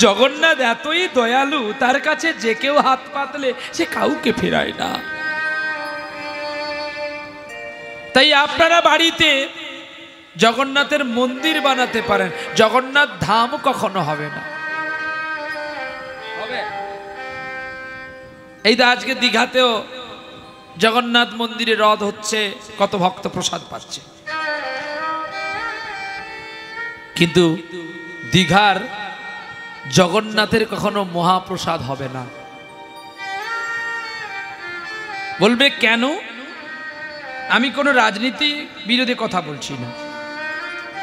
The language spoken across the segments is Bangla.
জগন্নাথ এতই দয়ালু, তার কাছে যে কেউ হাত পাতলে সে কাউকে ফেরায় না। তাই আপনারা বাড়িতে জগন্নাথের মন্দির বানাতে পারেন, জগন্নাথ ধাম কখনো হবে না। এই তো আজকে দীঘাতেও জগন্নাথ মন্দিরে রথ হচ্ছে, কত ভক্ত প্রসাদ পাচ্ছে, কিন্তু দীঘার জগন্নাথের কখনো মহাপ্রসাদ হবে না। বলবে কেন? আমি কোনো রাজনীতি বিরোধী কথা বলছি না,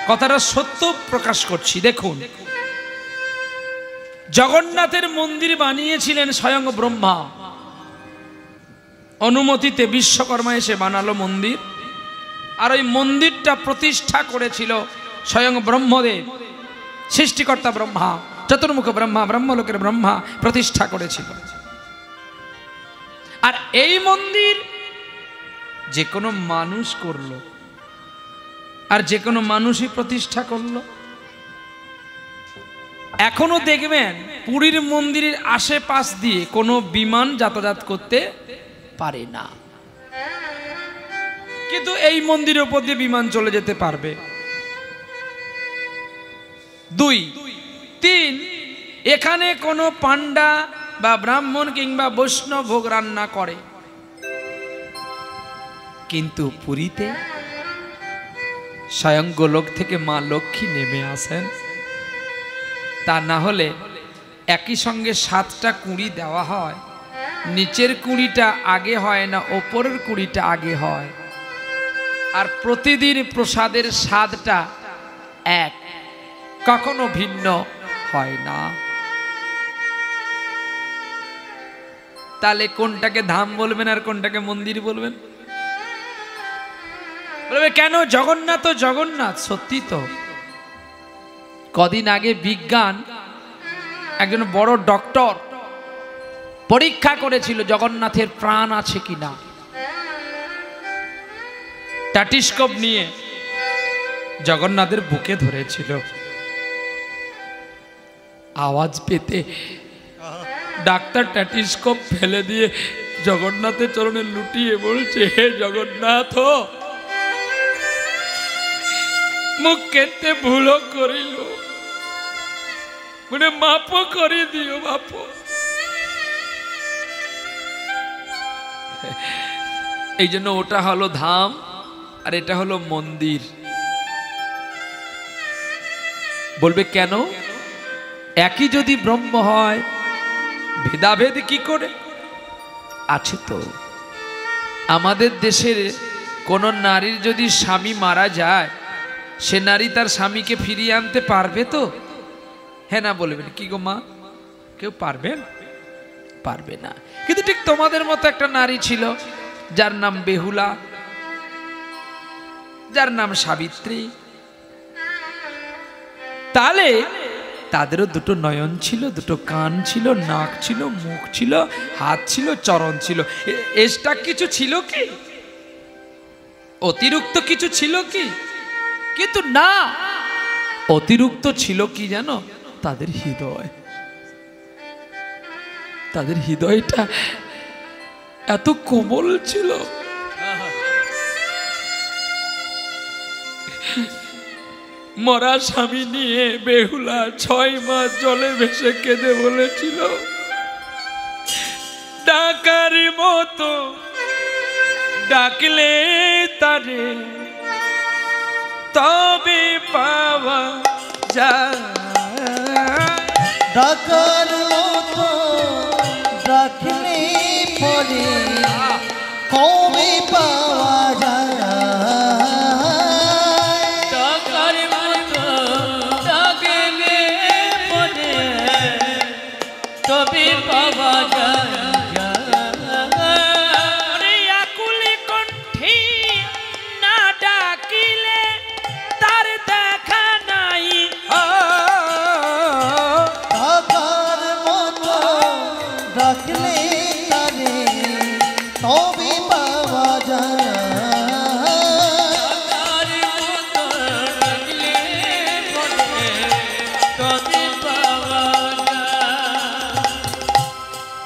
কথাটা সত্য প্রকাশ করছি। দেখুন, জগন্নাথের মন্দির বানিয়েছিলেন স্বয়ং ব্রহ্মা, অনুমতিতে বিশ্বকর্মা এসে বানালো মন্দির। আর ওই মন্দিরটা প্রতিষ্ঠা করেছিল স্বয়ং ব্রহ্মদেব, সৃষ্টিকর্তা ব্রহ্মা, চতুর্মুখ ব্রহ্মা, ব্রহ্মলোকের ব্রহ্মা প্রতিষ্ঠা করেছিল। আর এই মন্দির যে কোনো মানুষ করলো, আর যে কোনো মানুষই প্রতিষ্ঠা করলো। এখনো দেখবেন পুরীর মন্দিরের আশেপাশ দিয়ে কোনো বিমান যাতায়াত করতে পারে না, কিন্তু এই মন্দিরের উপর দিয়ে বিমান চলে যেতে পারবে। 2, 3, এখানে কোনো পান্ডা বা ব্রাহ্মণ কিংবা বৈষ্ণব ভোগ রান্না করে, কিন্তু পুরীতে স্বয়ং গোলক থেকে মা লক্ষ্মী নেমে আসেন। তা না হলে একই সঙ্গে 7টা কুঁড়ি দেওয়া হয়, নিচের কুঁড়িটা আগে হয় না, ওপরের কুঁড়িটা আগে হয়। আর প্রতিদিন প্রসাদের স্বাদটা এক, কখনো ভিন্ন হয় না। তাহলে কোনটাকে ধাম বলবেন আর কোনটাকে মন্দির বলবেন? বলবে কেন জগন্নাথ জগন্নাথ। সত্যি তো, কদিন আগে বিজ্ঞান একজন বড় ডক্টর পরীক্ষা করেছিল জগন্নাথের প্রাণ আছে কিনা। স্ট্যাটিস্কোপ নিয়ে জগন্নাথের বুকে ধরেছিল, আওয়াজ পেতে ডাক্তার স্ট্যাটিস্কোপ ফেলে দিয়ে জগন্নাথের চরণে লুটিয়ে বলছে, হে জগন্নাথ, মুখ কেটে ভুলো করিল, মানে মাপ করে দিও বাপ। এই জন্য ওটা হলো ধাম আর এটা হলো মন্দির। বলবে কেন? একই যদি ব্রহ্ম হয়, ভেদাভেদ কি করে? আছে তো। আমাদের দেশের কোন নারীর যদি স্বামী মারা যায়, সে নারী তার স্বামীকে ফিরিয়ে আনতে পারবে তো? হ্যাঁ না বলবেন? কি গো মা, কেউ পারবেন? পারবে না। কিন্তু ঠিক তোমাদের মতো একটা নারী ছিল, যার নাম বেহুলা, যার নাম সাবিত্রী। তাহলে তাদেরও দুটো নয়ন ছিল, দুটো কান ছিল, নাক ছিল, মুখ ছিল, হাত ছিল, চরণ ছিল। এক্সট্রা কিছু ছিল কি? অতিরিক্ত কিছু ছিল কি? কিন্তু না, অতিরিক্ত ছিল কি জানো? তাদের হৃদয়। তাদের হৃদয়টা এত কোমল ছিল। মরা স্বামী নিয়ে বেহুলা 6 মাস জলে ভেসে কেঁদে বলেছিল, ডাকার মতো ডাকলে তারে তবে পাওয়া যায়, ডাকার মতো ডাকলে পরে কবে পাওয়া যায়, ডাকার মতো ডাকলে পরে তবে পাওয়া যায়। ডাকার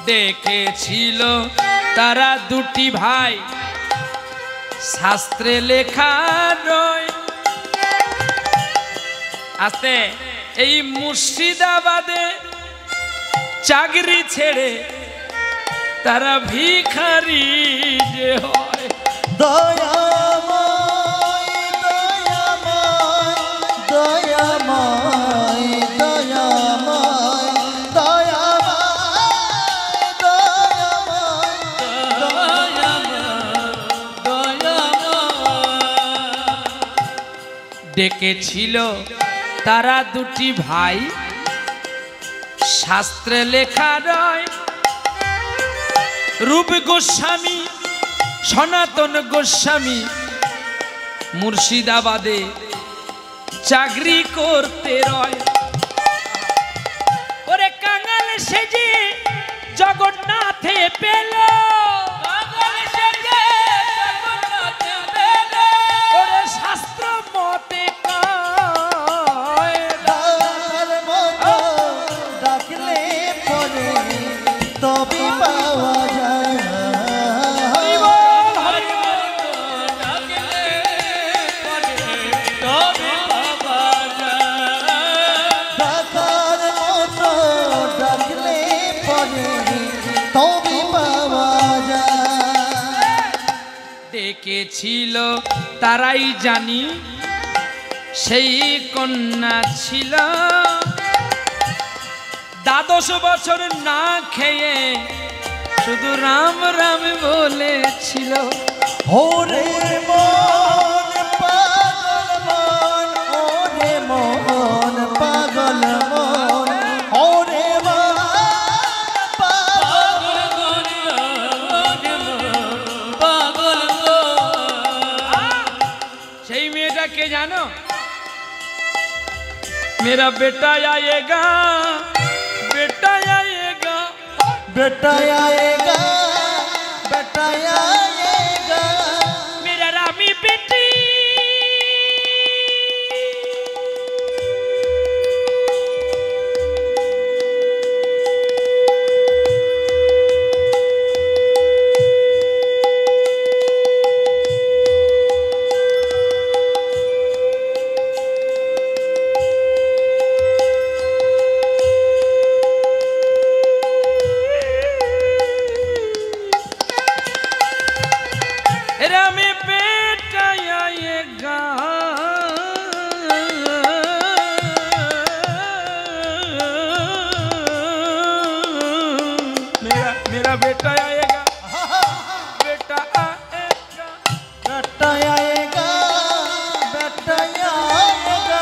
ডেকেছিল তারা দুটি ভাই, শাস্ত্রে লেখা রয়। আস্তে এই মুর্শিদাবাদে চাকরি ছেড়ে তারা ভিখারি যে হয়। দয়াময় দয়াময় দয়াময় দয়াময় ডেকেছিল তারা দুটি ভাই, শাস্ত্রে লেখা রয়। রূপ গোস্বামী সনাতন গোস্বামী মুর্শিদাবাদে চাকরি করতে রয়। ওরে কাঙাল সেজে জগন্নাথে পেল, ওরে শাস্ত্র মতে ডাকলে পরে তবে পাওয়া যায়। ডাকার মতো ডাকলে পরে তবে পাওয়া যায়। ডেকেছিল তারাই জানি, সেই কন্যা ছিল 12 বছর না খেয়ে শুধু রাম রাম বলেছিল। ওরে মন পাগল মন, ওরে মন পাগল মন, ওরে মন পাগল সেই মেয়েটা কে জানো? मेरा बेटा आएगा, बेटा आएगा, बेटा आएगा, बेटा आएगा, मेरा रामी बेटी। रामी बेटा आएगा, मेरा बेटा आएगा, बेटा आएगा, बेटा आएगा, बेटा आएगा,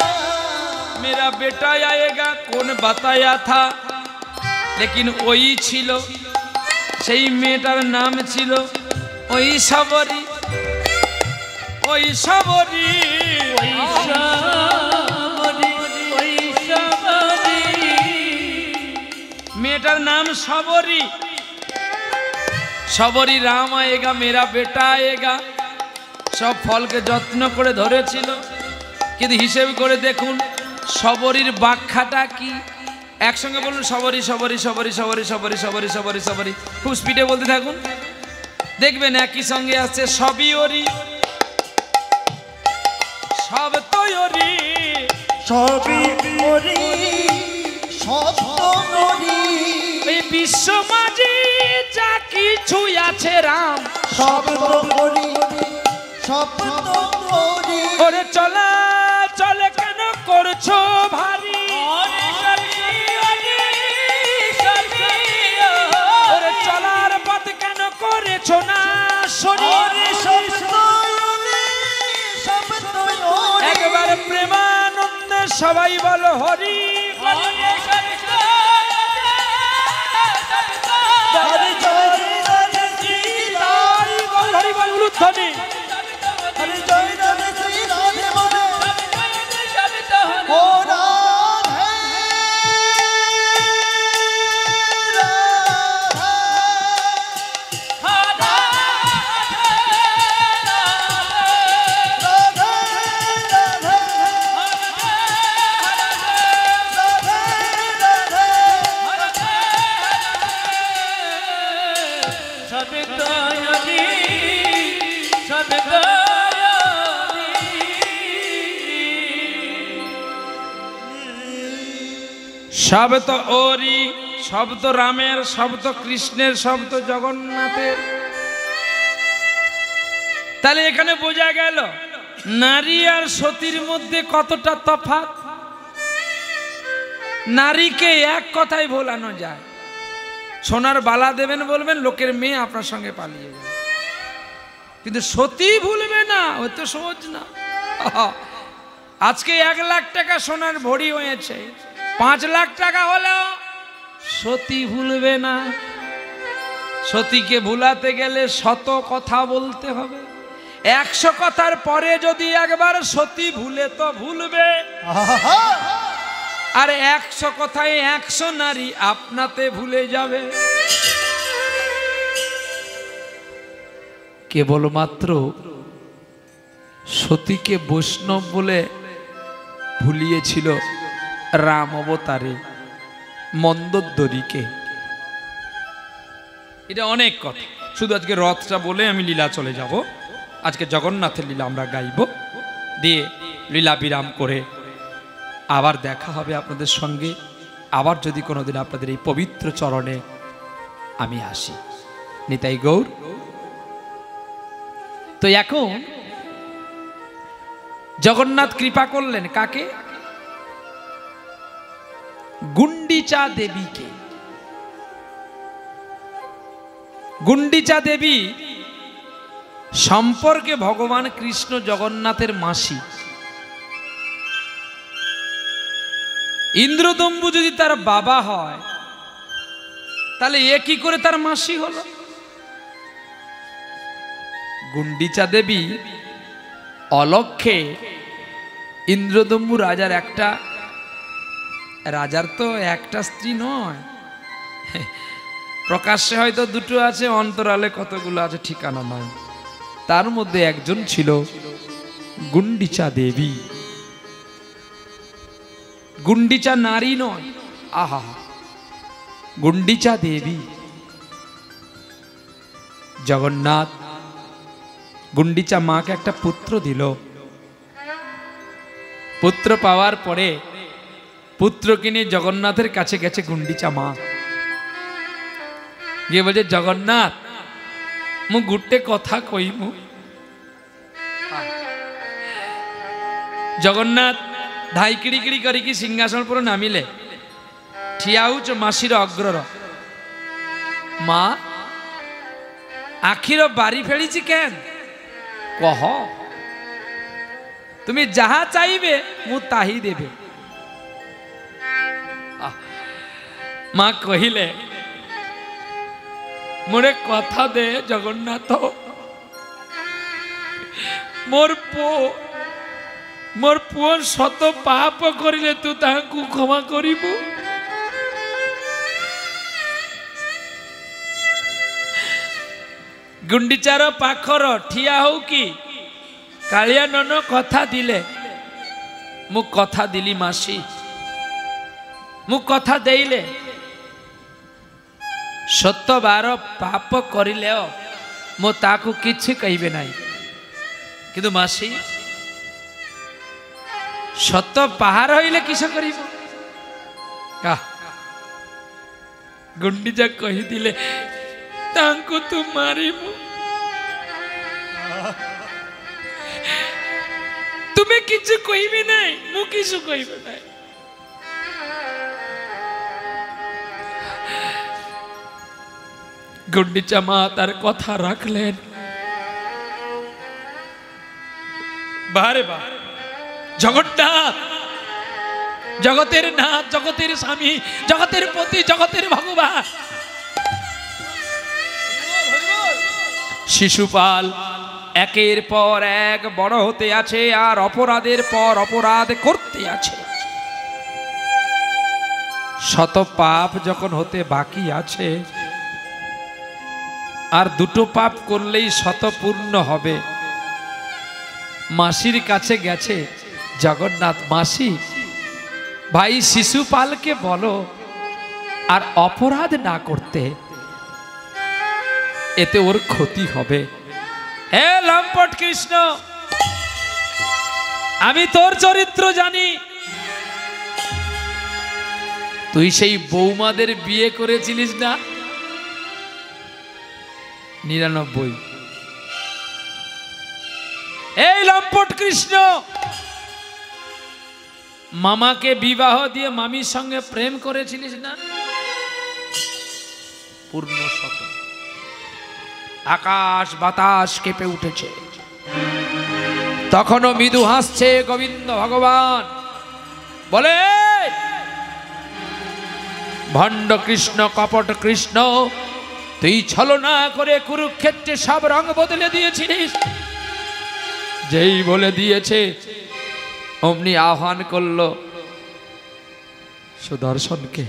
मेरा बेटा आएगा। कौन बताया था? लेकिन वही छिलो, সেই মেয়েটার নাম ছিল ওই সবরী, ওই সবরী, মেয়েটার নাম সবরী। সবরী রাম আয়েগা, মেরা বেটা আয়েগা সব ফলকে যত্ন করে ধরেছিল। কিন্তু হিসেব করে দেখুন সবরীর ব্যাখ্যাটা কি। একসঙ্গে বলুন সবরী সবরী সবরী সবরী সবরী সবরী সবরী সবরী, খুব স্পিডে বলতে থাকুন, দেখবেন একই সঙ্গে আসছে সবই ওরি, সব তৈরি, সবই ওরি, সব ওরি, এই বিশ্ব মাঝে যা কিছু আছে রাম সব ওরি, সব ওরি, ওরে চলা চলে কেন করছো ভারী, ওরে চলার পথ কেন করেছো না শরীর, একবার প্রেমানন্দে সবাই বলো হরি, হরি বল উলুধ্বনি, সব তো ওরই, সব তো রামের, সব তো কৃষ্ণের, সব তো জগন্নাথের। তাহলে এখানে বোঝা গেল নারী আর সতীর মধ্যে কতটা তফাৎ। নারীকে এক কথায় ভোলানো যায়, সোনার বালা দেবেন বলবেন, লোকের মেয়ে আপনার সঙ্গে পালিয়ে যাবে, কিন্তু সতী ভুলবে না, ও তো সহজ না। আজকে 1 লাখ টাকা সোনার ভরি হয়েছে, 5 লাখ টাকা হলেও সতী ভুলবে না। সতীকে ভুলাতে গেলে 100 কথা বলতে হবে। 100 কথার পরে যদি একবার সতী ভুলে তো ভুলবে, আর 100 কথায় 100 নারী আপনাতে ভুলে যাবে। কেবলমাত্র সতীকে বৈষ্ণব বলে ভুলিয়েছিল রাম অবতারে মন্দোদরীকে। এটা অনেক কথা, শুধু আজকে রথটা বলে আমি লীলা চলে যাব। আজকে জগন্নাথের লীলা আমরা গাইব, দিয়ে লীলা বিরাম করে আবার দেখা হবে আপনাদের সঙ্গে। আবার যদি কোনোদিন আপনাদের এই পবিত্র চরণে আমি আসি। নিতাই গৌর। তো এখন জগন্নাথ কৃপা করলেন কাকে? গুন্ডিচা দেবীকে। গুন্ডিচা দেবী সম্পর্কে ভগবান কৃষ্ণ জগন্নাথের মাসি। ইন্দ্রদম্বু যদি তার বাবা হয়, তাহলে এ কি করে তার মাসি হলো? গুন্ডিচা দেবী অলক্ষে ইন্দ্রদম্বু রাজার তো একটা স্ত্রী নয়, প্রকাশ্যে হয়তো 2টো আছে, অন্তরালে কতগুলো আছে ঠিকানা নয়। তার মধ্যে একজন ছিল গুন্ডিচা দেবী। গুন্ডিচা নারী নয়, আহা, গুন্ডিচা দেবী। জগন্নাথ গুন্ডিচা মাকে একটা পুত্র দিল। পুত্র পাওয়ার পরে পুত্রকে নিয়ে জগন্নাথের কাছে গেছে গুন্ডিচা মা, গিয়ে বলছে, জগন্নাথ মু গুটে কথা কইমু। জগন্নাথ ধাই কিড়ি কিড়ি করিকি সিংহাসন পুরো নামিলে, ঠিয়া হউছ মাসির অগ্রর। মা আখির বাড়ি ফেলিছি কেন কহ, তুমি যাহা চাইবে মু তাহি দেবে। মা কহিলে, মোরে কথা দে জগন্নাথ, মোর পুଅ শত পাপ করিলে তু তাহাକୁ ক্ষমা করিবু। গুন্ডিচার পাখর ঠিয়া হও কি কাଳିଆ নন কথা দিলে, মু কথা দিলি মাসি, মু কথা দেইলে 100 পাপ করিলে মু তাକୁ କିଛି କହିবে নাই, কিন্তু মাসি 100 পাহাড় হইলে কিস করিব? গুন্ডিচা কহিদিলে, তাଙ୍କୁ তু মারিবু। তুমি কিছু কইবে নাই, মু কিছু কইবে নাই। গুন্ডিচা মা তার কথা রাখলেন। বারে বার জগন্নাথ, জগতের নাথ, জগতের স্বামী, জগতের পতি, জগতের ভগবান শিশুপাল একের পর এক বড় হতে আছে, আর অপরাধের পর অপরাধ করতে আছে। 100 পাপ যখন হতে বাকি আছে, আর 2টো পাপ করলেই 100 পূর্ণ হবে। মাসির কাছে গেছে জগন্নাথ, মাসি ভাই শিশুপালকে বলো আর অপরাধ না করতে, এতে ওর ক্ষতি হবে। হে লম্পট কৃষ্ণ, আমি তোর চরিত্র জানি, তুই সেই বৌমাদের বিয়ে করেছিলিস না? 99। এই লম্পট কৃষ্ণ, মামাকে বিবাহ দিয়ে মামির সঙ্গে প্রেম করেছিলিস না? পূর্ণ শত। আকাশ বাতাস কেঁপে উঠেছে। তখনও মৃদু হাসছে গোবিন্দ ভগবান, বলে ভণ্ড কৃষ্ণ, কপট কৃষ্ণ, তুই ছলনা করে কুরুক্ষেত্রে সব রং বদলে দিয়েছিলিস। যেই বলে দিয়েছে অমনি আহ্বান করলো সুদর্শনকে।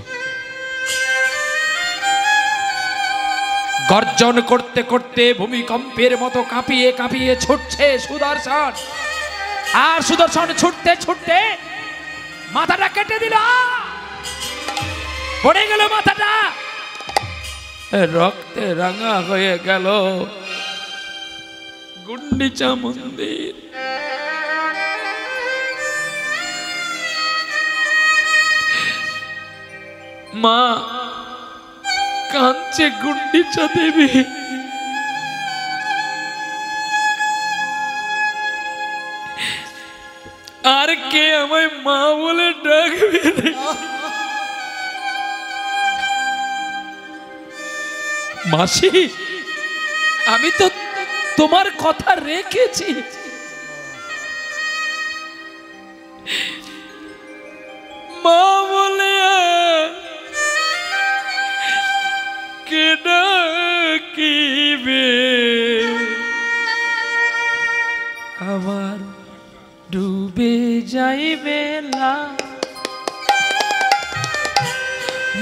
গর্জন করতে করতে ভূমিকম্পের মতো কাঁপিয়ে কাঁপিয়ে ছুটছে সুদর্শন। আর সুদর্শন ছুটতে ছুটতে মাথাটা কেটে দিল, পড়ে গেল মাথাটা, রক্তে রাঙা হয়ে গেল গুন্ডিচা মন্দির। মা কাঁদছে গুন্ডিচা দেবী। আর কে আমায় মা বলে ডাকবে? মাসি, আমি তো তোমার কথা রেখেছি। মা বলে কে ডাকিবে? আমার ডুবে যাইবে না।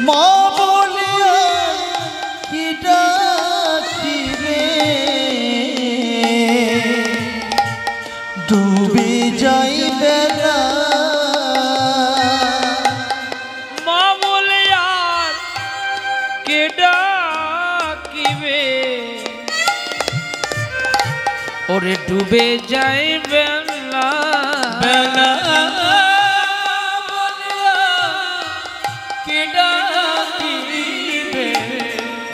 মা বলিয়া কি ডাকিবে? ডুবে যাইবে না। মা বলে আর কে ডাকিবে? ওরে ডুবে যাইবে না। বেলা বলিয়া কে ডাকিবে?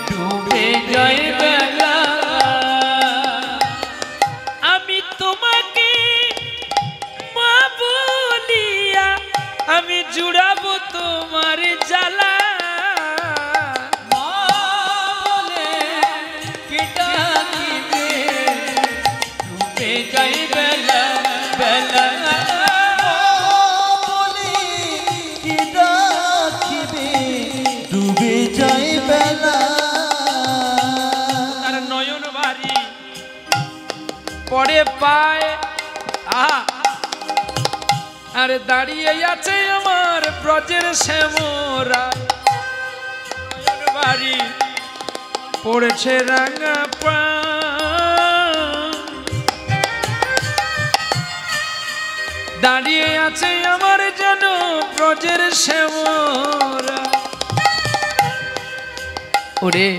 ডুবে যাইবে না। আমি তোমাকে মা বলিয়া আমি জুড়াবো তোমার জ্বালা। মা বলে কে ডাকিবে? ডুবে যাইবে না। বেলা বলি কি ডাকিবে? ডুবে যাইবে না। তার নয়ন বাড়ি পড়ে পায়, আর দাঁড়িয়ে আছে আমার ব্রজের শ্যামরায়। নয়ন বাড়ি পড়েছে রাঙা প্রাণ, দাঁড়িয়ে আছে আমার যেন ব্রজের শ্যামরা। ওরে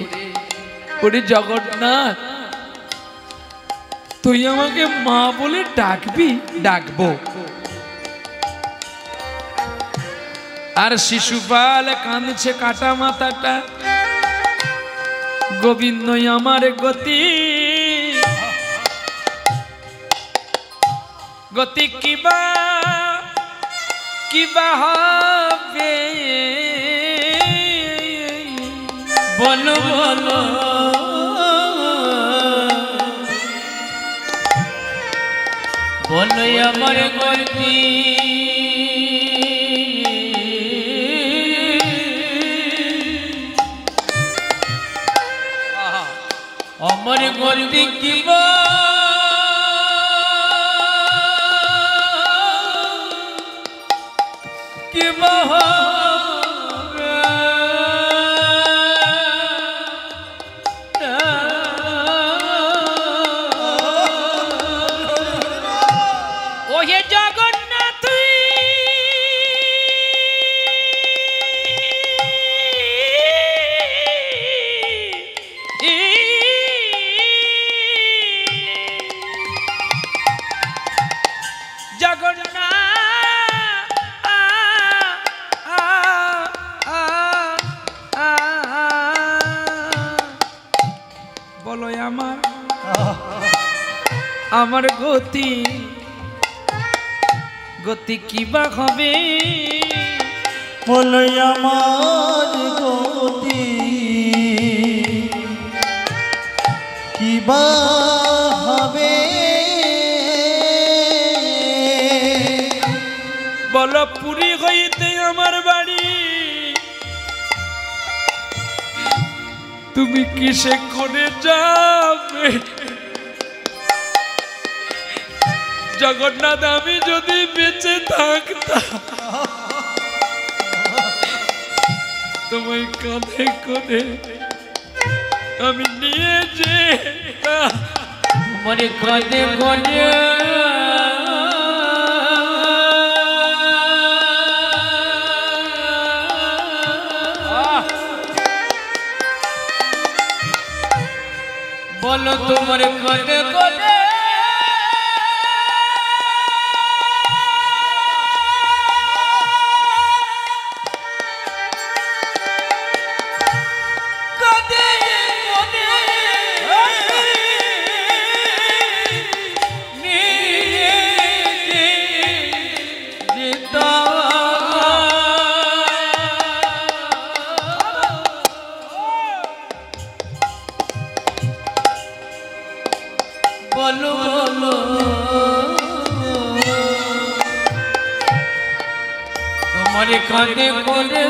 ওরে জগন্নাথ, তুই আমাকে মা বলে ডাকবি? ডাকবো। আর শিশুপাল কাঁদছে কাটা মাথাটা, গোবিন্দই আমার গতি, গতি কিবা কিবা হবে? বলো বলো বলো আমার গতি। আমার গতি কিবা কিবা হবে? ওহে জগন্নাথ, আমার গতি গতি কিবা হবে বলে আমার গতি কিবা হবে বল পুরী হইতে আমার বাড়ি তুমি কিসে করে যাবে জগন্নাথ আমি যদি বেঁচে থাকতাম তোমায় কাঁধে করে আমি নিয়ে যেতাম মরে কাঁদে কাঁদে বলো তোমার কাঁদে কাঁদে বলো বলো তোমার কাঁধে করে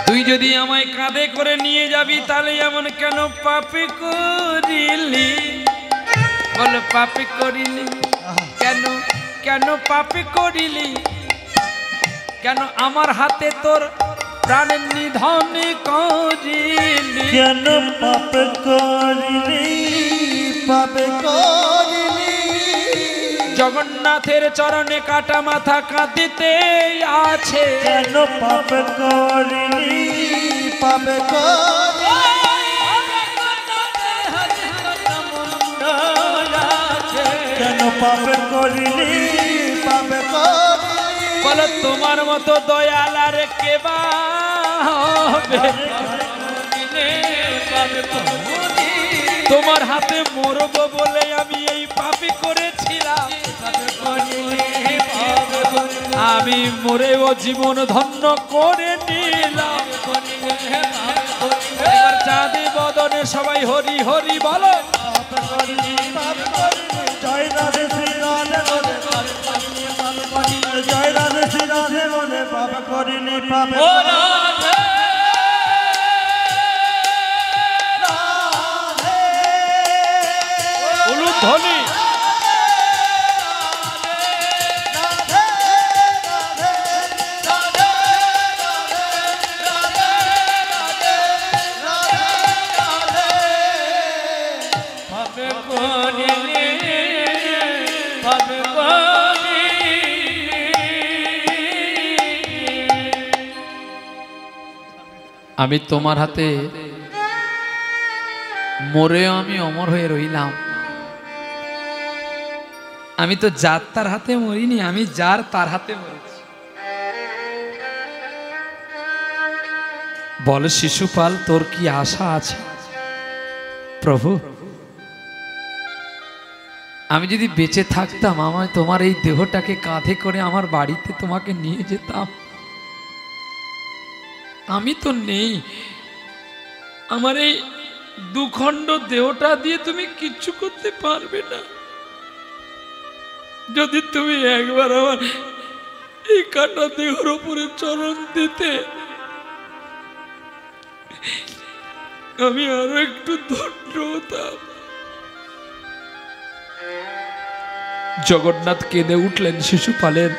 তুই যদি আমায় কাঁধে করে নিয়ে যাবি তাহলে এমন কেন পাপে করিলি বল পাপে করিলি কেন কেন পাপে করিলি কেন আমার হাতে তোর প্রাণের নিধন করিলি কেন পাপ করিলি পাপ করিলি জগন্নাথের চরণে কাটা মাথা কাঁদিতে আছে কেন পাপ করিলি পাপ কেন পাপ করিলি পাপ করিলি বলো তোমার মতো দয়াল আর কে বা হবে তোমার হাতে মরব বলে আমি এই পাপি করেছিলাম আমি মরেও জীবন ধন্য করে নিলাম এবার চাঁদে বদনে সবাই হরি হরি বলো জয় রাধে শ্রী রাধে বলে জয় রাধে শ্রী রাধে বলে পাপ করিনি পাপ ধ্বনি আমি তোমার হাতে মরেও আমি অমর হয়ে রইলাম আমি তো যার তার হাতে মরিনি আমি যার তার হাতে মরেছি বল শিশুপাল তোর কি আশা আছে প্রভু আমি যদি বেঁচে থাকতাম আমায় তোমার এই দেহটাকে কাঁধে করে আমার বাড়িতে তোমাকে নিয়ে যেতাম আমি তো নেই আমার এই দুখণ্ড দেহটা দিয়ে তুমি কিচ্ছু করতে পারবে না যদি তুমি একবার আমার এই কাটা দেহের উপরে চরণ দিতে আমি আরো একটু ধৈর্য হতাম জগন্নাথ কেঁদে উঠলেন শিশুপালের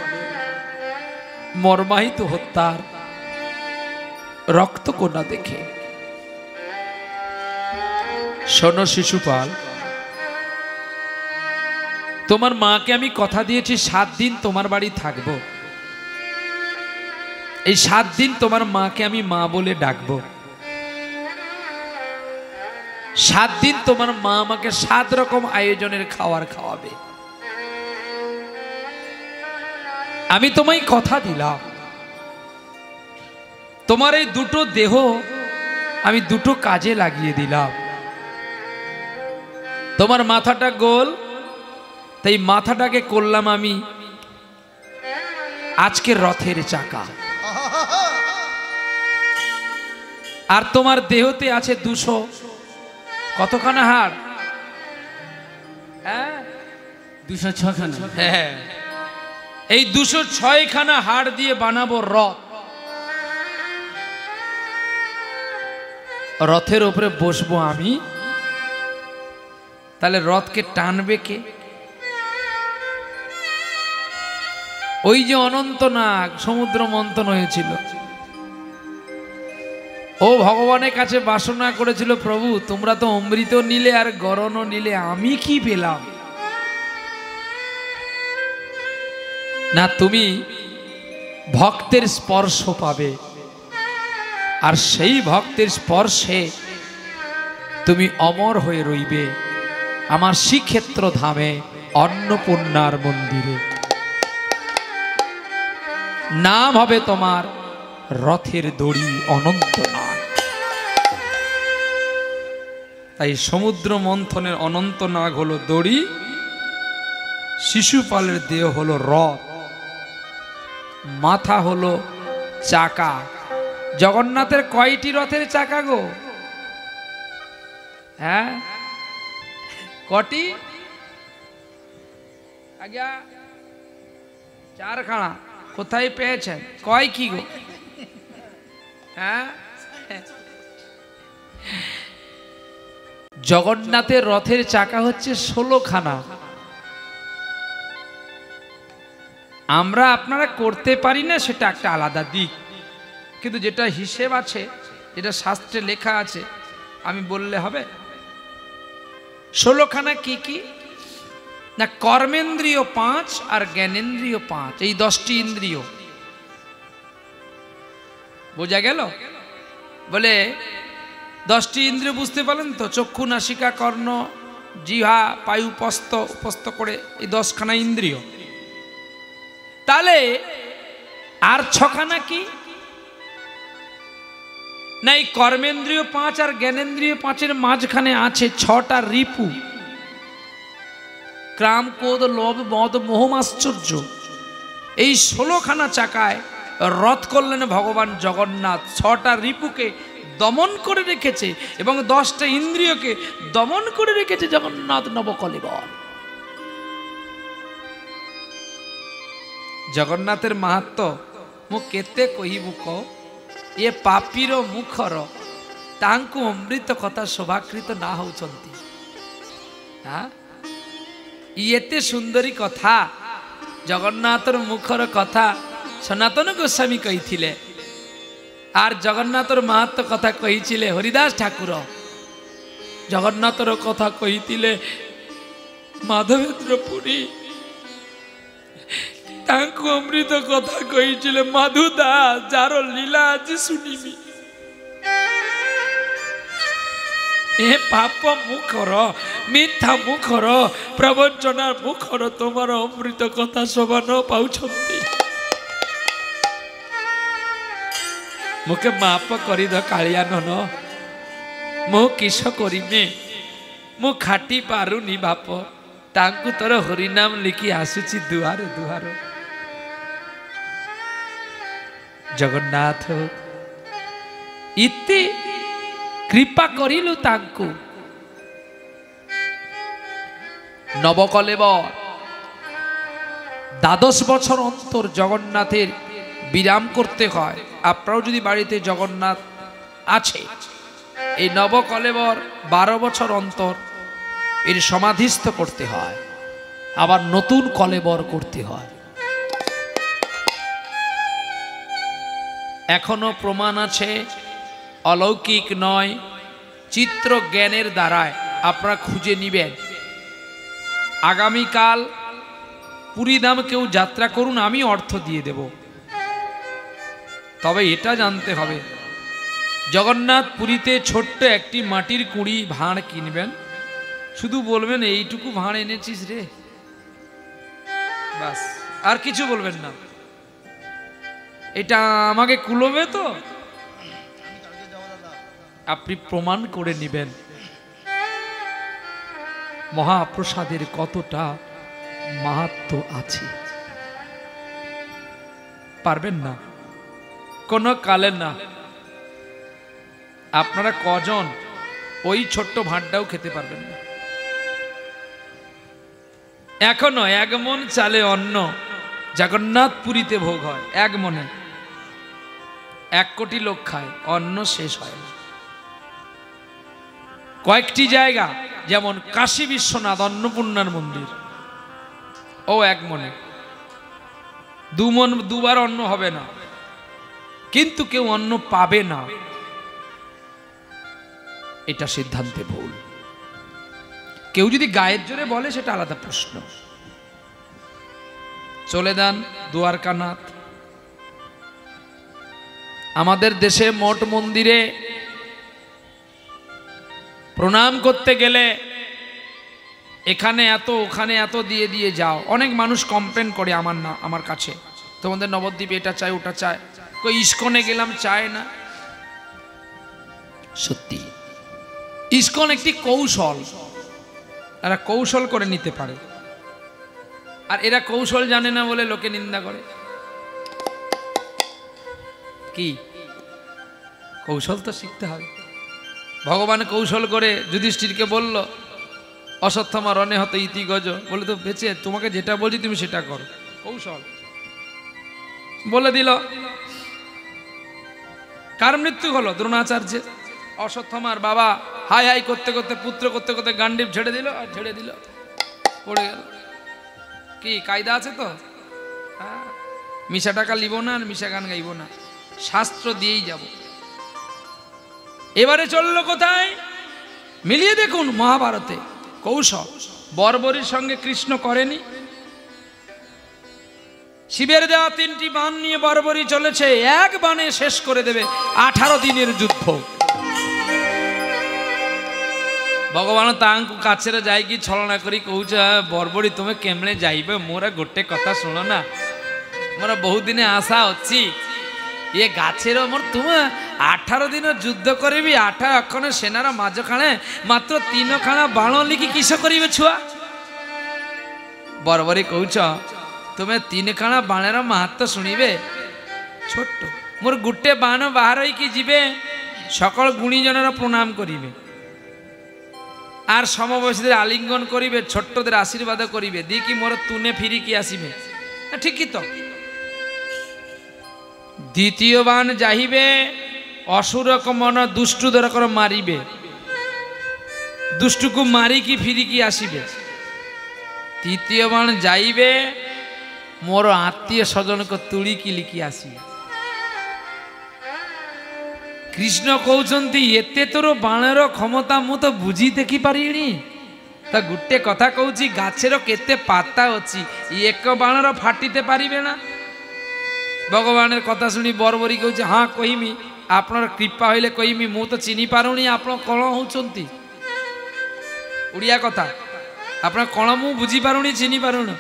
মর্মাহিত হত্যার রক্তকোনা দেখে শোনো শিশুপাল তোমার মাকে আমি কথা দিয়েছি 7 দিন তোমার বাড়ি থাকবো এই 7 দিন তোমার মাকে আমি মা বলে ডাকবো 7 দিন তোমার মা আমাকে 7 রকম আয়োজনের খাবার খাওয়াবে আমি তোমায় কথা দিলাম তোমার এই দুটো দেহ আমি দুটো কাজে লাগিয়ে দিলাম। তোমার মাথাটা গোল, তাই মাথাটাকে করলাম আমি আজকের রথের চাকা। আর তোমার দেহতে আছে 200 কতখানা হাড়? হ্যাঁ 206 খানা। হ্যাঁ, এই 206 খানা হাড় দিয়ে বানাবো রথ। রথের উপরে বসবো আমি, তাহলে রথকে টানবে কে? ওই যে অনন্তনাগ সমুদ্র মন্থন হয়েছিল, ও ভগবানের কাছে বাসনা করেছিল, প্রভু তোমরা তো অমৃত নিলে আর গরণও নিলে, আমি কি পেলাম? না, তুমি ভক্তের স্পর্শ পাবে, আর সেই ভক্তের স্পর্শে তুমি অমর হয়ে রইবে আমার শ্রীক্ষেত্র ধামে অন্নপূর্ণার মন্দিরে। নাম হবে তোমার রথের দড়ি অনন্তনাগ। তাই সমুদ্র মন্থনের অনন্তনাগ হলো দড়ি, শিশুপালের দেহ হলো রথ, মাথা হলো চাকা। জগন্নাথের কয়টি রথের চাকা গো? হ্যাঁ কটি? আজ্ঞা 4 খানা। কোথায় পেয়েছেন? কয় কি গো? হ্যাঁ, জগন্নাথের রথের চাকা হচ্ছে 16 খানা। আমরা আপনারা করতে পারি না, সেটা একটা আলাদা দিক, কিন্তু যেটা হিসেব আছে, যেটা শাস্ত্রে লেখা আছে, আমি বললে হবে। 16 খানা কি কি না? কর্মেন্দ্রিয় 5 আর জ্ঞানেন্দ্রিয় 5, এই 10টি ইন্দ্রিয়। বোঝা গেল? বলে 10টি ইন্দ্রিয় বুঝতে পারলেন তো? চক্ষু, নাসিকা, কর্ণ, জিহ্বা, পায়ু, উপস্থ করে এই 10 খানা ইন্দ্রিয়। তাহলে আর 6 খানা কি না? এই কর্মেন্দ্রিয় 5 আর জ্ঞানেন্দ্রিয় 5-এর মাঝখানে আছে 6টা রিপু, ক্রাম, ক্রোধ, লোভ, মদ, মোহ, আশ্চর্য। এই 16 খানা চাকায় রথ করলেন ভগবান জগন্নাথ। 6টা রিপুকে দমন করে রেখেছে এবং 10টা ইন্দ্রিয়কে দমন করে রেখেছে জগন্নাথ নবকলেবর। জগন্নাথের মাহাত্ম্য মু কেতে কহিবু ক, এ পাপীর মুখর তাଙ୍କୁ অমৃত কথা শোଭାকৃত না হଉଛନ୍ତି। হ্যাঁ, এতে সুন্দরী কথা জগন্নাথর মুখর কথা সনাতন গোস্বামী কইଥିଲେ, আর জগন্নাথর মাহাত্ম্য কথা কইছিলে হরিদাস ঠাকুর। জগন্নাথর কথা কইଥିଲେ মাধবেন্দ্র পুরী, ତାଙ୍କୁ ଅମୃତ କଥା କହିଥିଲେ ମାଧୁ ଦାସ, ଯାର ଲୀଳା ଆଜି ଶୁଣିବି। ଏ ପାପ ମୁଖର, ମିଥ୍ୟା ମୁଖର, ପ୍ରବଞ୍ଚନା ମୁଖର ତମର ଅମୃତ କଥା ଶୋଭା ନ ପାଉଛନ୍ତି। ମୁକେ ମାପ କରିଦ କାଳିଆ ନନ, ମୁଁ କିସ କରିମେ, ମୁଁ ଖାଟି ପାରୁନି ବାପ। ତାଙ୍କୁ ତୋର ହରିନାମ ଲିଖି ଆସୁଛି ଦୁଆର ଦୁଆର। ଜଗନ୍ନାଥ ଏତେ কৃপা করিলু তাঙ্কু। নবকলেবর 12 বছর অন্তর জগন্নাথের বিরাম করতে হয়। আপনারাও যদি বাড়িতে জগন্নাথ আছে, এই নবকলেবর 12 বছর অন্তর এর সমাধিস্থ করতে হয়, আবার নতুন কলেবর করতে হয়। এখনো প্রমাণ আছে, অলৌকিক নয়, চিত্র জ্ঞানের দ্বারায় আপনারা খুঁজে নিবেন। আগামীকাল পুরীধাম কেউ যাত্রা করুন, আমি অর্থ দিয়ে দেব। তবে এটা জানতে হবে, জগন্নাথ পুরীতে ছোট্ট একটি মাটির কুঁড়ি ভাঁড় কিনবেন, শুধু বলবেন এইটুকু ভাঁড় এনেছিস রে, বাস, আর কিছু বলবেন না। এটা আমাকে কুলোবে তো? আপনি প্রমাণ করে নেবেন মহাপ্রসাদের কতটা মাহাত্ম্য আছে। পারবেন না? কোনো কালে না। আপনারা কজন ওই ছোট্ট ভাঁড়টাও খেতে পারবেন না। এখনো 1 মণ চালে অন্ন জগন্নাথ পুরীতে ভোগ হয়, 1 মণে 1 কোটি লোক খায়, অন্ন শেষ হয় না। কয়েকটি জায়গা যেমন কাশী বিশ্বনাথ অন্নপূর্ণার মন্দির, ও 1 মণে 2 মণ 2বার অন্ন হবে না, কিন্তু কেউ অন্ন পাবে না, এটা সিদ্ধান্তে ভুল। কেউ যদি গায়ের জোরে বলে সেটা আলাদা প্রশ্ন। চলে যান দ্বারকানাথ। আমাদের দেশে মঠ মন্দিরে প্রণাম করতে গেলে এখানে এত ওখানে এত দিয়ে দিয়ে যাও। অনেক মানুষ কমপ্লেন করে আমার কাছে, তোমাদের নবদ্বীপে এটা চাই ওটা চাই, কই ইস্কনে গেলাম চায় না। সত্যি ইস্কন একটি কৌশল, এরা কৌশল করে নিতে পারে, আর এরা কৌশল জানে না বলে লোকে নিন্দা করে। কি কৌশল তো শিখতে হবে। ভগবান কৌশল করে যুধিষ্ঠিরকে বলল, অশ্বত্থামা রণে হত ইতি গজ, বলে তো বেঁচে তোমাকে যেটা বলছি তুমি সেটা করো, কৌশল বলে দিল। কার মৃত্যু হলো? দ্রোণাচার্যের। অশ্বত্থামার বাবা হাই হাই করতে করতে পুত্র করতে করতে গান্ডীব ছেড়ে দিল, আর ছেড়ে দিল পড়ে গেল। কি কায়দা আছে তো? হ্যাঁ, মিশা টাকা লিব না আর মিশা গান গাইব না, শাস্ত্র দিয়েই যাব। এবারে চললো কোথায়? মিলিয়ে দেখুন মহাভারতে কৌশল। বর্বরীর সঙ্গে কৃষ্ণ করেনি? শিবের দেওয়া 3টি বাণ নিয়ে বর্বরী চলেছে, 1 বাণে শেষ করে দেবে 18 দিনের যুদ্ধ। ভগবান ତାଙ୍କୁ କାଛରେ ଯାଇକି ଛଳନା କରି କହୁଛ, ବର୍ବରୀ ତୁମେ କେମଳେ ଯାଇବେ, ମୋର ଗୋଟେ କଥା ଶୁଣ ନା, ମୋର ବହୁତ ଦିନ ଆଶା ଅଛି, ଇଏ ଗାଛର ମୋର ତୁମେ 18 ଦିନ ଯୁଦ୍ଧ କରିବି, 8 ଅଖଣ୍ଡ ସେନାର ମାଜ ଖାଣେ ମାତ୍ର 3 ଖାଣା ବାଣ ଲିଖି କିସ କରିବେ ଛୁଆ? ବର୍ବରୀ କହୁଛ ତୁମେ 3 ଖାଣା ବାଣର ମାହାତ୍ମ୍ୟ ଶୁଣିବେ? ଛୋଟ ମୋର ଗୋଟେ ବାଣ ବାହାର ହେଇକି ଯିବେ, সকল গুণীজনের প্রণাম করিবে, আর সমবয়সীদের আলিঙ্গন করিবে, ছোট্টদের আশীর্বাদ করিবে, দিকি মোর তুনে ফিরিকি আসিবে। ঠিকই তো। দ্বিতীয় বাণ যাইবে, অসুরক মন দুষ্টুদের মারিবে, দুষ্টুকু মারিকি ফিরিকি আসিবে। তৃতীয় বাণ যাইবে, মোর আত্মীয় স্বজনকে তুড়িকি লিখি আসিবে। কৃষ্ণ কৌଛନ୍ତି এতে তোর বাণর ক্ষমতা মু তো বুঝি দেখি পারিনি, তা গোটে কথা কৌছি, গাছের কেতে পাতা অছি, 1 বাণর ফাটিতে পারিবে না। ভগবানের কথা শুনি বর্বরী কৌছি, হ্যাঁ কহিমি, আপনার কৃপা হইলে কহিমি, মু তো চিনি পারুনি আপনার কণ হচ্ছন্তি। ওড়িয়া কথা, আপনার কণ মু বুঝি পারুনি, চিনি পারুনি।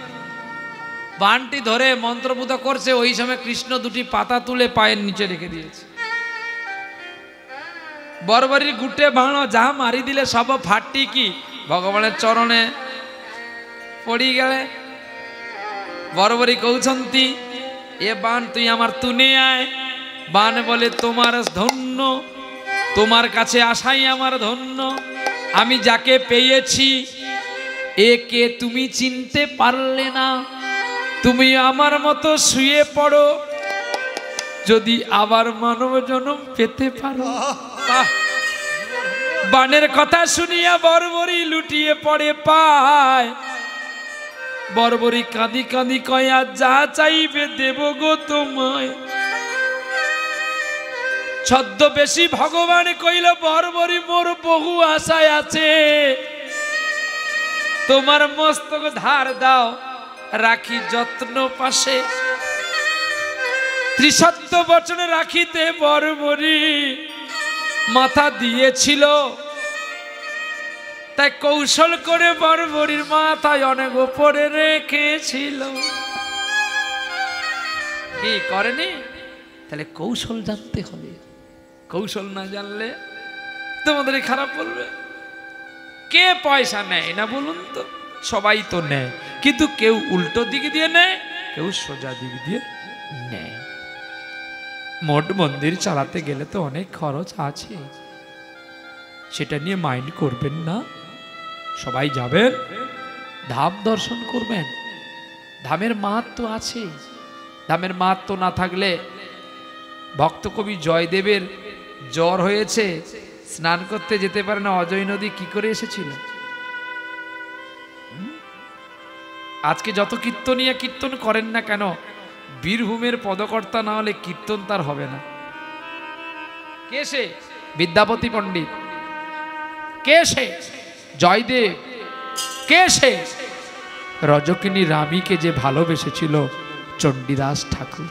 বাণটি ধরে মন্ত্রপুত করছে, ওই সময় কৃষ্ণ 2টি পাতা তুলে পায়ের নিচে রেখে দিয়েছে। বর্বরীর গুটে বাণ যাহা মারি দিলে সব ফাটিকি ভগবানের চরণে পড়ি গেলে। বর্বরী কৌଛନ୍ତି, এ বাণ তুই আমার তুনে আয়। বাণ বলে তোমার ধন্য, তোমার কাছে আসাই আমার ধন্য, আমি যাকে পেয়েছি একে তুমি চিনতে পারলে না, তুমি আমার মতো শুয়ে পড়ো, যদি আবার মানব জন্ম পেতে পারো। বাণের কথা শুনিয়া বর্বরী লুটিয়ে পড়ে পায়। বর্বরী কাঁদি কাঁদি কয়া, যা চাইবে দেব গো তোমায়। ছদ্মবেশী ভগবান কইল, বর্বরী মোর বহু আশায় আছে, তোমার মস্তক ধার দাও, রাখি যত্ন পাশে। ত্রিসত্য বচনে রাখিতে বর্বরী মাথা দিয়েছিল, তাই কৌশল করে বর্বরীর মাথায় অনেক উপরে রেখেছিল। কি করেনি? তাহলে কৌশল জানতে হবে, কৌশল না জানলে তোমাদের খারাপ বলবে? কে পয়সা নেয় না বলুন তো? সবাই তো নেয়, কিন্তু কেউ উল্টো দিক দিয়ে নেয়, কেউ সোজা দিক দিয়ে নেয়। মঠ মন্দির চালাতে গেলে তো অনেক খরচ আছে, সেটা নিয়ে মাইন্ড করবেন না। সবাই যাবেন, ধাম দর্শন করবেন। ধামের মাহাত্ম্য আছে। ধামের মাহাত্ম্য না থাকলে, ভক্ত কবি জয়দেবের জ্বর হয়েছে, স্নান করতে যেতে পারে না, অজয় নদী কি করে এসেছিল? আজকে যত কীর্তনিয়া কীর্তন করেন না কেন, বীরভূমের পদকর্তা না হলে কীর্তন তার হবে না। কে সে? বিদ্যাপতি পণ্ডিত। কে সে? জয়দেব। কে সে? রজকিনী রামীকে যে ভালোবেসেছিল চণ্ডীদাস ঠাকুর।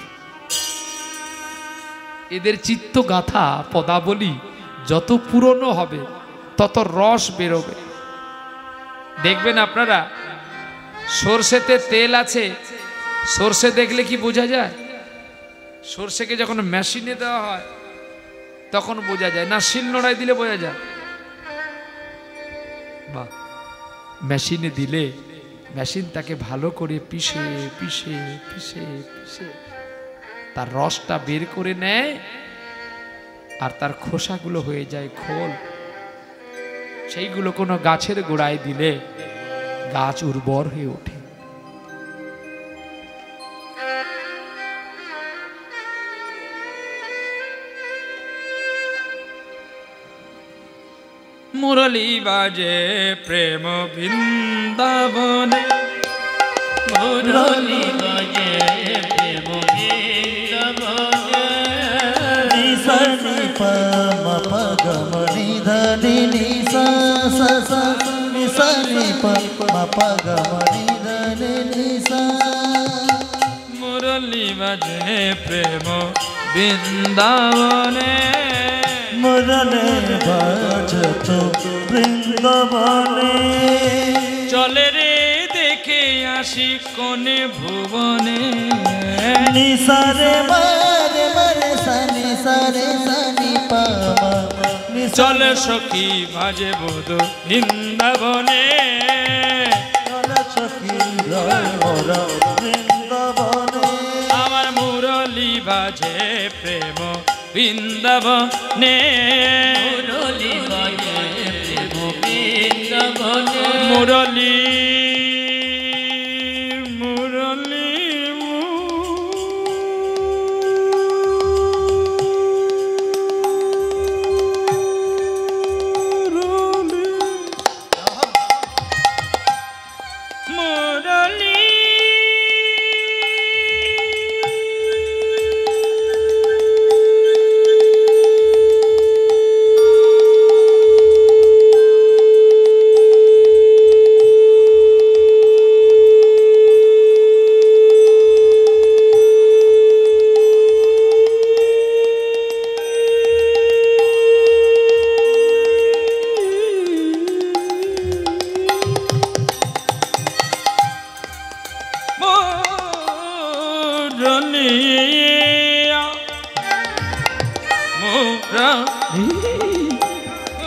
এদের চিত্ত গাথা পদাবলী যত পুরনো হবে তত রস বেরোবে। দেখবেন আপনারা, সরষেতে তেল আছে, সরষে দেখলে কি বোঝা যায়? সরষেকে যখন মেশিনে দেওয়া হয় তখন বোঝা যায় না, শিলনোড়ায় দিলে বোঝা যায়? বা মেশিনে দিলে মেশিন তাকে ভালো করে পিষে পিষে পিষে পিষে তার রসটা বের করে নেয়, আর তার খোসাগুলো হয়ে যায় খোল। সেইগুলো কোনো গাছের গোড়ায় দিলে গাছ উর্বর হয়ে ওঠে। মুরলী বাজে প্রেম বৃন্দাবনে, মুরলী বাজে প্রেম বৃন্দাবনে। নিসা নি পা মা পা গা মা নি ধা নি নি সা সা সা নিসা নি পা মা পা গা মা নি ধা নি নি সা। মুরলী বাজে প্রেম বৃন্দাবনে, মুরলী বাজত বৃন্দাবনে। চলে রে দেখে আসি কোনে ভুবনে। নিসা রে মা রে মা রে সা নি সা রে সা নি পা মা। চল সখী বাজে বোধ বৃন্দাবনে। চল সখী জয় মোরা বৃন্দাবনে। আমার মুরলী বাজে প্রেম বৃন্দাবনে। মুরলী বাজে প্রেম বৃন্দাবনে। মুরলী মুরলী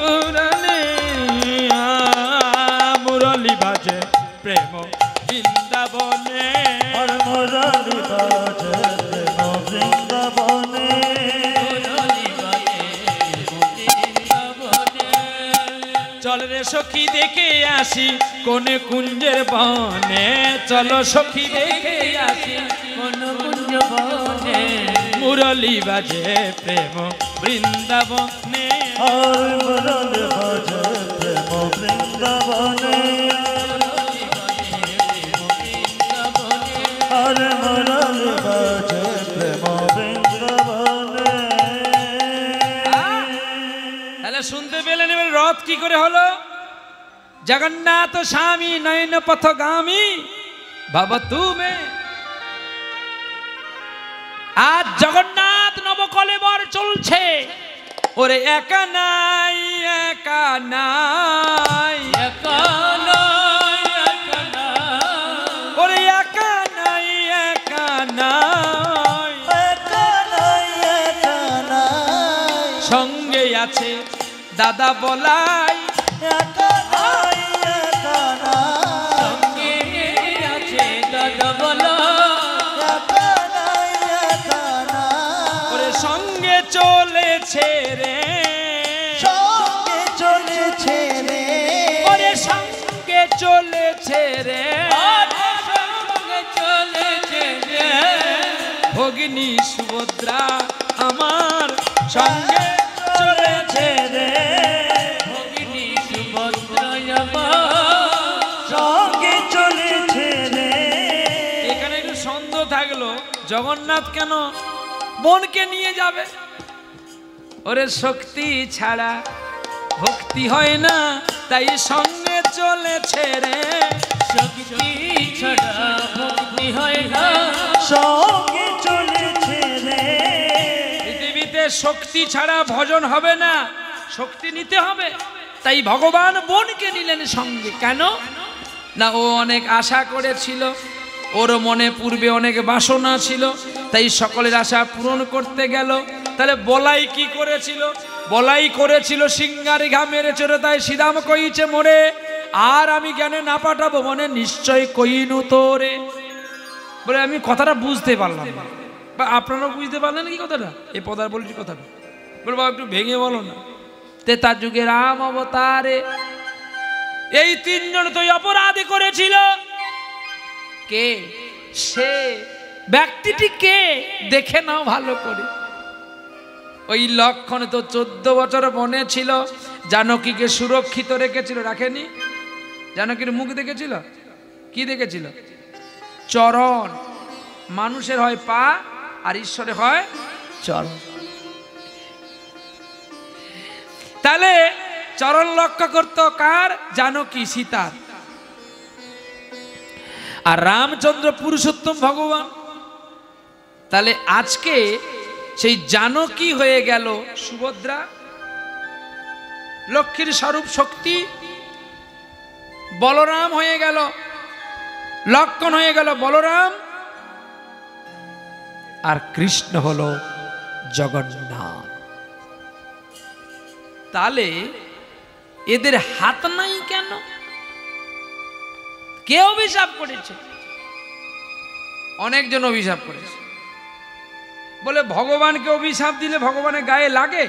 মুরলী মুরলী বাজে প্রেম বৃন্দাবনে। আর মুরলী বাজে প্রেম বৃন্দাবনে। চল রে সখী দেখে আসি কোনে কুঞ্জের বনে। চলো সখী দেখে আসি কোন কুঞ্জ বনে। মুরলী বাজে প্রেম বৃন্দাবনে। আর মুরলী বাজে প্রেম বৃন্দাবনে। আর মুরলী বাজে প্রেম বৃন্দাবনে। তাহলে শুনতে পেলেন এবার রথ কি করে হলো? জগন্নাথ স্বামী নয়ন পথগামী বাবা তুমি। আজ জগন্নাথ নবকলেবর চলছে। ওরে একা নাই একা নাই, ওরে একা নাই একা নাই, সঙ্গে আছে দাদা বলাই একা নাই, একা নাই, সঙ্গে আছে দাদা বলা একা নাই, একা নাই, ওরে সঙ্গে চলেছে রে, সঙ্গে চলেছে রে, ওরে সঙ্গে চলেছে রে, সঙ্গে চলেছে রে ভগিনী সুভদ্রা আমার সঙ্গে চলেছে রে, ভগিনী সুভদ্রা আমার সঙ্গে চলেছে রে। এখানে একটু সন্দেহ থাকলো, জগন্নাথ কেন বোনকে নিয়ে যাবে? ওরে শক্তি ছাড়া ভক্তি হয় না, তাই সঙ্গে চলেছে রে, শক্তি ছাড়া ভক্তি হয় না সঙ্গে চলেছে রে। পৃথিবীতে শক্তি ছাড়া ভজন হবে না, শক্তি নিতে হবে। তাই ভগবান বোনকে নিলেন সঙ্গে। কেন না, ও অনেক আশা করেছিল, ওর মনে পূর্বে অনেক বাসনা ছিল, তাই সকলের আশা পূরণ করতে গেল। তাহলে বলাই কি করেছিল? বলাই করেছিল সিংহারি ঘা মেরেছে, তাই শ্রীরাম কইছে মোরে আর আমি জ্ঞানে না পাঠাবো মনে নিশ্চয় কইনু তোরে। বলে আমি কথাটা বুঝতে পারলাম না, বা আপনারাও বুঝতে পারলেন কি কথাটা, এই পদার বলছি কথাটা? বলে বাবা একটু ভেঙে বলো না। তেতার যুগে রাম অবতারে এই তিনজন তো অপরাধী করেছিল। কে সে ব্যক্তিটি? কে দেখে নাও ভালো করে। ওই লক্ষণ তো 14 বছর বনে ছিল, জানকীকে সুরক্ষিত রেখেছিল, রাখেনি? জানকীর মুখ দেখেছিল? কি দেখেছিল? চরণ। মানুষের হয় পা আর ঈশ্বরের হয় চরণ। তাহলে চরণ লক্ষ্য করত কার? জানকী, সীতার। আর রামচন্দ্র পুরুষোত্তম ভগবান। তাহলে আজকে সেই জানকী হয়ে গেল সুভদ্রা, লক্ষ্মীর স্বরূপ শক্তি। বলরাম হয়ে গেল, লক্ষণ হয়ে গেল বলরাম, আর কৃষ্ণ হলো জগন্নাথ। তাহলে এদের হাত নাই কেন? কে অভিশাপ করেছে? অনেকজন অভিশাপ করেছে। বলে ভগবানকে অভিশাপ দিলে ভগবানের গায়ে লাগে?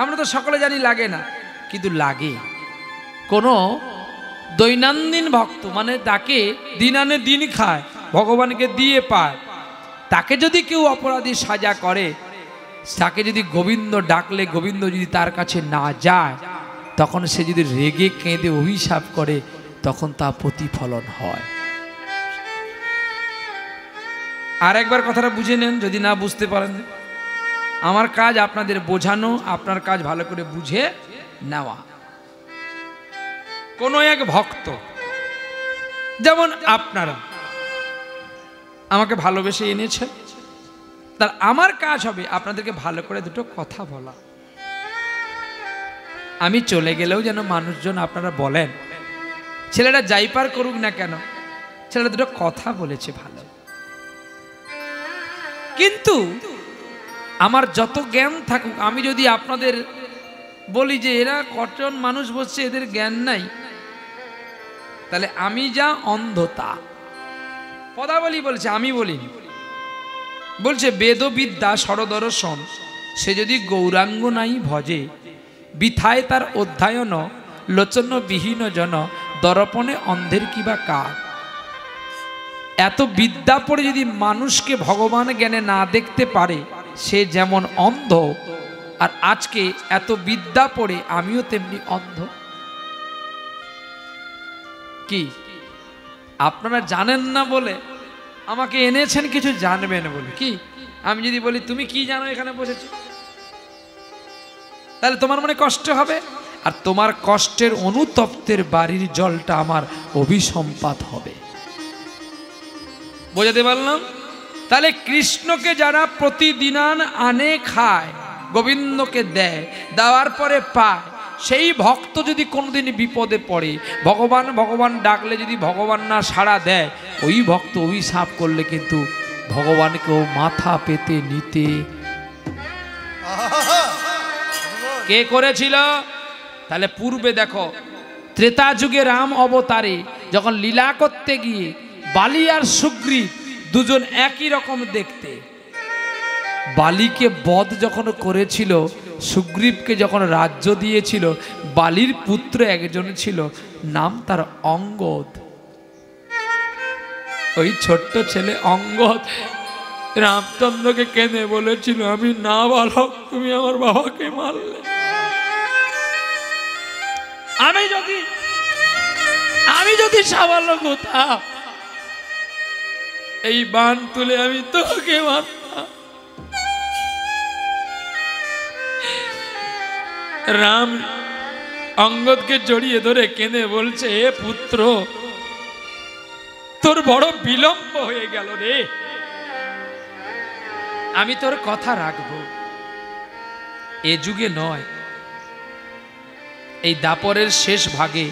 আমরা তো সকলে জানি লাগে না, কিন্তু লাগে। কোন দৈনন্দিন ভক্ত, মানে তাকে দিন আনে দিন খায়, ভগবানকে দিয়ে পায়, তাকে যদি কেউ অপরাধী সাজা করে, তাকে যদি গোবিন্দ ডাকলে গোবিন্দ যদি তার কাছে না যায়, তখন সে যদি রেগে কেঁদে অভিশাপ করে, তখন তা প্রতিফলন হয়। আর একবার কথাটা বুঝে নেন, যদি না বুঝতে পারেন। আমার কাজ আপনাদের বোঝানো, আপনার কাজ ভালো করে বুঝে নেওয়া। কোন এক ভক্ত, যেমন আপনারা আমাকে ভালোবেসে এনেছেন, তার আমার কাজ হবে আপনাদেরকে ভালো করে দুটো কথা বলা। আমি চলে গেলেও যেন মানুষজন আপনারা বলেন, ছেলেটা যাই পার করুক না কেন, ছেলেটা দুটো কথা বলেছে ভালো। কিন্তু আমার যত জ্ঞান থাকুক, আমি যদি আপনাদের বলি যে এরা কজন মানুষ বসছে, এদের জ্ঞান নাই, তাহলে আমি যা অন্ধতা। পদাবলী বলছে, আমি বলিনি। বলছে বেদবিদ্যা সরদর্শন, সে যদি গৌরাঙ্গ নাই ভজে, বিথায় তার অধ্যায়ন, লোচন বিহীন জন, দর্পণে অন্ধের কিবা কাজ। এত বিদ্যা পড়ে যদি মানুষকে ভগবান জ্ঞানে না দেখতে পারে, সে যেমন অন্ধ। আর আজকে এত বিদ্যা পড়ে আমিও তেমনি অন্ধ। কি আপনারা জানেন না বলে আমাকে এনেছেন কিছু জানবেন বলে? কি আমি যদি বলি তুমি কি জানো এখানে বসেছো, তাহলে তোমার মনে কষ্ট হবে, আর তোমার কষ্টের অনুতপ্তের বাড়ির জলটা আমার অভিসম্পাত হবে। বোঝাতে পারলাম? তাহলে কৃষ্ণকে যারা প্রতিদিনান আনে খায়, গোবিন্দকে দেয়, দেওয়ার পরে পায়, সেই ভক্ত যদি কোনোদিন বিপদে পড়ে, ভগবান ভগবান ডাকলে যদি ভগবান না সাড়া দেয়, ওই ভক্ত অভিশাপ করলে কিন্তু ভগবানকেও মাথা পেতে নিতে। কে করেছিল? তাহলে পূর্বে দেখো ত্রেতা যুগে রাম অবতারে যখন লীলা করতে গিয়ে বালি আর সুগ্রীব দুজন একই রকম দেখতে, বালিকে বধ যখন করেছিল, সুগ্রীবকে যখন রাজ্য দিয়েছিল, বালির পুত্র একজন ছিল, নাম তার অঙ্গদ। ওই ছোট্ট ছেলে অঙ্গদ রামচন্দ্রকে কেঁদে বলেছিল, আমি না বালক, তুমি আমার বাবাকে মারলে, আমি যদি সাবালক হতাম এই বাণ তুলে আমি তোকে মারতাম। রাম অঙ্গদকে জড়িয়ে ধরে কেঁদে বলছে, হে পুত্র, তোর বড় বিলম্ব হয়ে গেল রে, আমি তোর কথা রাখবো। এ যুগে নয়, এই দাপরের শেষ ভাগে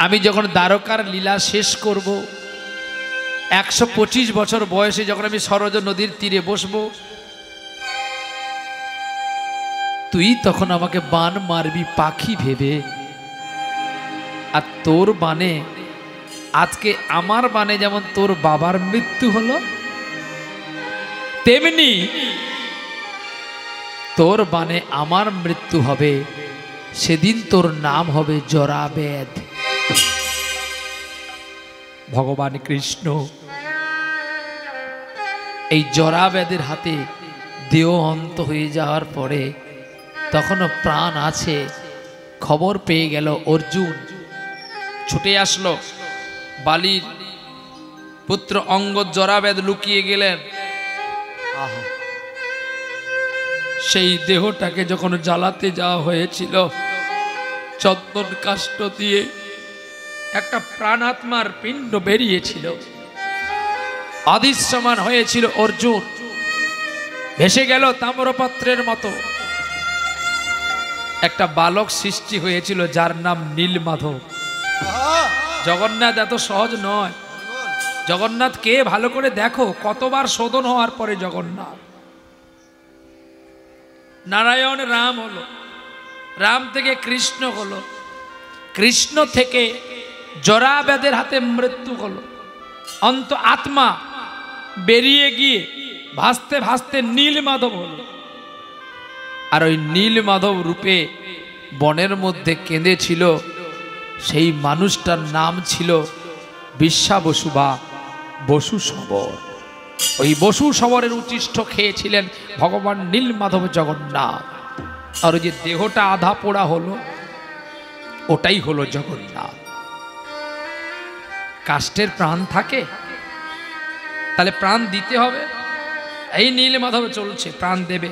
আমি যখন দ্বারকার লীলা শেষ করব, 125 বছর বয়সে যখন আমি সরজ নদীর তীরে বসবো, তুই তখন আমাকে বান মারবি পাখি ভেবে, আর তোর বানে আজকে আমার বানে যেমন তোর বাবার মৃত্যু হলো, তেমনি তোর বানে আমার মৃত্যু হবে। সেদিন তোর নাম হবে জরাবেদ। ভগবান কৃষ্ণ এই জরাবেদের হাতে দেহ অন্ত হয়ে যাওয়ার পরে তখনও প্রাণ আছে, খবর পেয়ে গেল অর্জুন, ছুটে আসলো। বালির পুত্র অঙ্গদ জরাবেদ লুকিয়ে গেলেন। সেই দেহটাকে যখন জ্বালাতে যাওয়া হয়েছিল, চন্দন কাষ্ঠ দিয়ে একটা প্রাণাত্মার পিণ্ড বেরিয়েছিল, অদৃশ্যমান হয়েছিল অর্জুন, ভেসে গেল তাম্রপত্রের মতো। একটা বালক সৃষ্টি হয়েছিল যার নাম নীলমাধব। জগন্নাথ এত সহজ নয়। জগন্নাথ কে ভালো করে দেখো, কতবার শোধন হওয়ার পরে জগন্নাথ। নারায়ণ রাম হলো, রাম থেকে কৃষ্ণ হলো, কৃষ্ণ থেকে জরাবেদের হাতে মৃত্যু হলো, অন্ত আত্মা বেরিয়ে গিয়ে ভাসতে ভাসতে নীলমাধব হলো। আর ওই নীলমাধব রূপে বনের মধ্যে কেঁদেছিল, সেই মানুষটার নাম ছিল বিশ্বাবসু বা বসু শবর। ওই বসু শবরের উচ্ছিষ্ট খেয়েছিলেন ভগবান নীলমাধব জগন্নাথ। আর ওই যে দেহটা আধা পোড়া হলো, ওটাই হলো জগন্নাথ। কাষ্টের প্রাণ থাকে, তাহলে প্রাণ দিতে হবে। এই নীলমাধব চলছে, প্রাণ দেবে।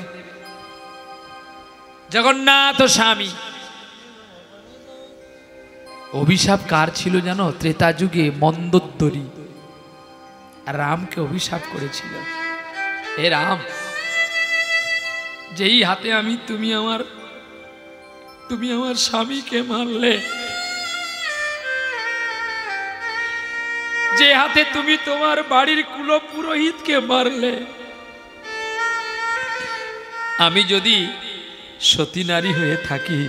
জগন্নাথ স্বামী অভিশাপ কার ছিল জানো? ত্রেতা যুগে মন্দোদরী রামকে অভিশাপ করেছিল, এ রাম, যেই হাতে আমি তুমি আমার স্বামীকে মারলে, যে হাতে তুমি তোমার বাড়ির কুল পুরোহিতকে মারলে, আমি যদি সতী নারী হয়ে থাকি,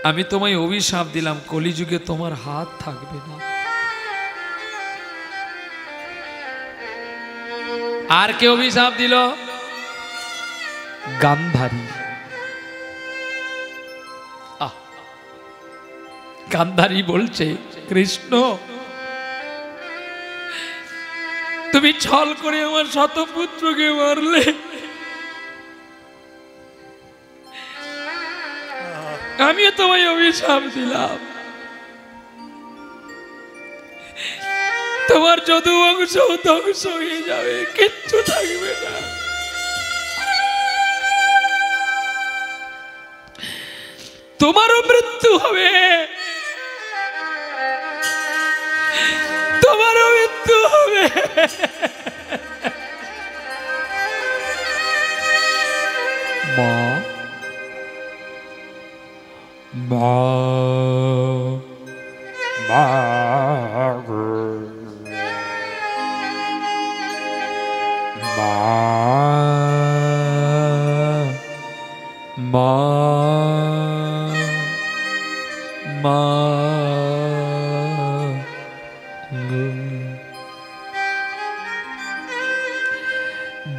আমি তোমায় অভিশাপ দিলাম, কলিযুগে তোমার হাত থাকবে না। আর কে অভিশাপ দিল? গান্ধারী। গান্ধারী বলছে, কৃষ্ণ, তুমি ছল করে আমার শতপুত্রকে মারলে, আমিও তোমায় অভিশাপ দিলাম, তোমার যদু অংশ ধ্বংস হয়ে যাবে, কিচ্ছু থাকবে না। তোমারও মৃত্যু হবে, তোমারও মৃত্যু হবে। মা মা মা মা মা মা গো।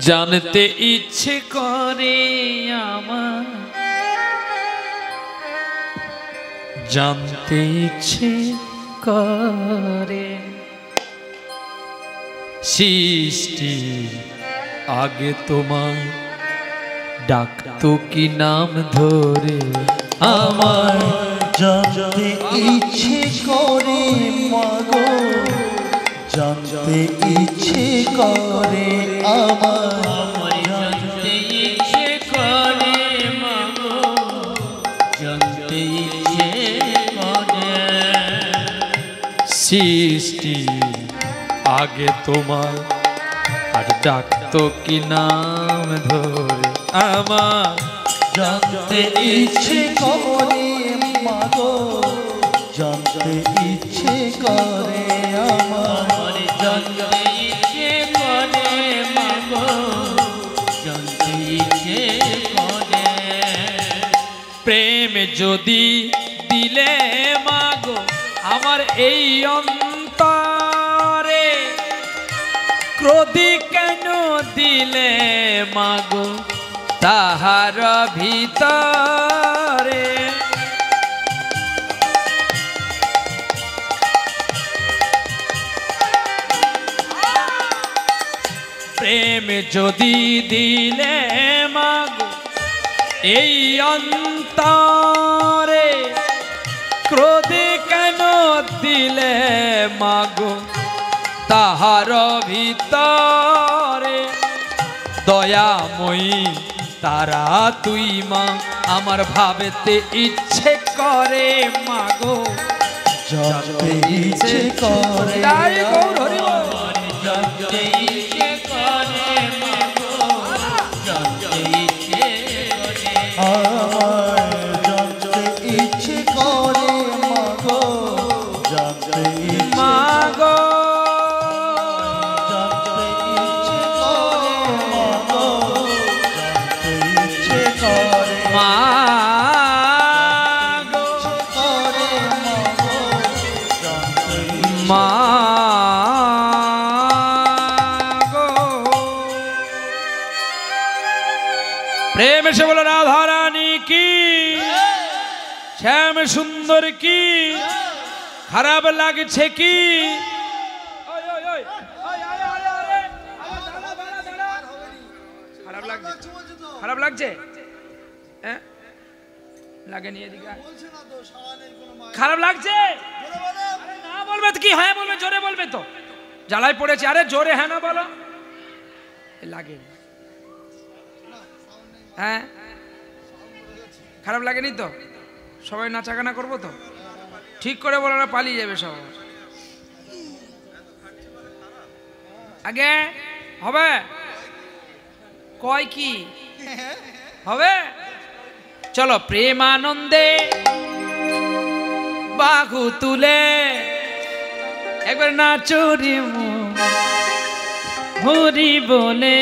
জানতে ইচ্ছে করে আমার, জানতে ইচ্ছে করে সৃষ্টি আগে তোমায় ডাকতো কি নাম ধরে আমার। জানতে ইচ্ছে করে মাগো, জানতে ইচ্ছে করে আমার। জানতে ইচ্ছে করে মাগো, জানতে ইচ্ছে করে সৃষ্টি আগে তোমায় আর ডাকতো কি নাম ধরে আমার। জানতে ইচ্ছে করে মাগো, জানতে ইচ্ছে করে আমার। জানতে ইচ্ছে করে মাগো, জানতে ইচ্ছে করে প্রেম যদি দিলে মাগো আমার এই অন্তরে, ক্রোধী কেন দিলে মাগো তাহার ভিতরে। প্রেম যদি দিলে মাগো এই অন্তরে, ক্রোধী কেন দিলে মাগো তাহার ভিতরে। দয়াময়ী তারা তুই মা, আমার ভাবেতে ইচ্ছে করে মাগো, জানতে ইচ্ছে করে তাই গৌর হরি বল। জানতে ইচ্ছে করে মাগো, জানতে ইচ্ছে করে আমার। জানতে ইচ্ছে করে মাগো, জানতে ইচ্ছে মাগো জানতে ইচ্ছে করে মাগো, জানতে ইচ্ছে করে মাগো করে মাগো, জানতে ইচ্ছে মাগো। প্রেম এসে বলো রাধা রানী কি, শ্যাম সুন্দর কি, খারাপ লাগছে কি? খারাপ লাগছে, খারাপ লাগছে, হ্যাঁ লাগেনি এদিকে আয়। খারাপ লাগছে? আরে না বলবে তো কি, হ্যাঁ বলবে, জোরে বলবে তো, জ্বালায় পড়েছে। আরে জোরে হ্যাঁ না বলো। লাগে হ্যাঁ, খারাপ লাগেনি তো? সবাই নাচাগানা করবো তো? ঠিক করে বলো না পালিয়ে যাবে সবাই। আগে হবে কয় কি হবে? চলো প্রেমানন্দে বাহু তুলে একবার নাচো রে মন হরি বলে।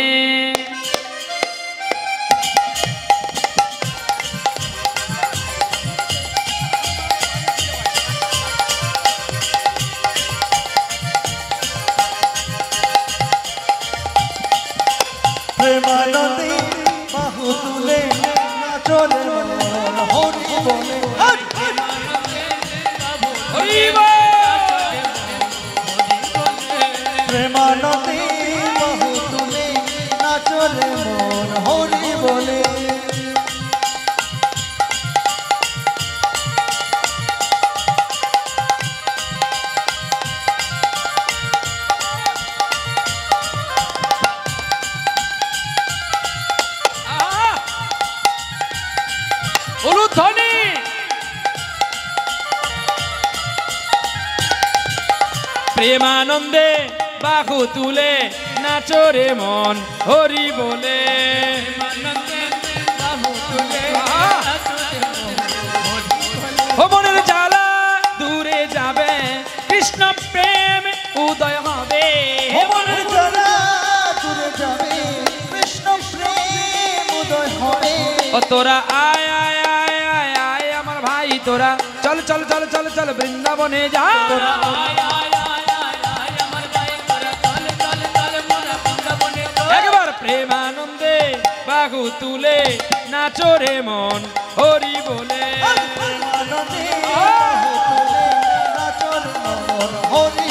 প্রেমানন্দে বাহু তুলে নাচো রে মন হরি বলে। হরি বল। প্রেমানন্দে বাহু তুলে নাচো রে মন হরি বলে। উলুধ্বনি প্রেমানন্দে বাহু তুলে নাচো রে মন হরি বলে। ও মনের জ্বালা দূরে যাবে, কৃষ্ণ প্রেম উদয় হবে। ও মনের জ্বালা দূরে যাবে, কৃষ্ণ প্রেম উদয় হবে। ও ও তোরা আয় আয় আয় আয় আয় আমার ভাই তোরা চল চল চল চল চল বৃন্দাবনে যা তোরা আয় আয় আয় আয় আয় আমার ভাই তোরা চল চল চল মোরা বৃন্দাবনে চল। একবার প্রেমানন্দে বাহু তুলে নাচো রে মন হরি বলে আনন্দে বাহু তুলে নাচো রে মন হরি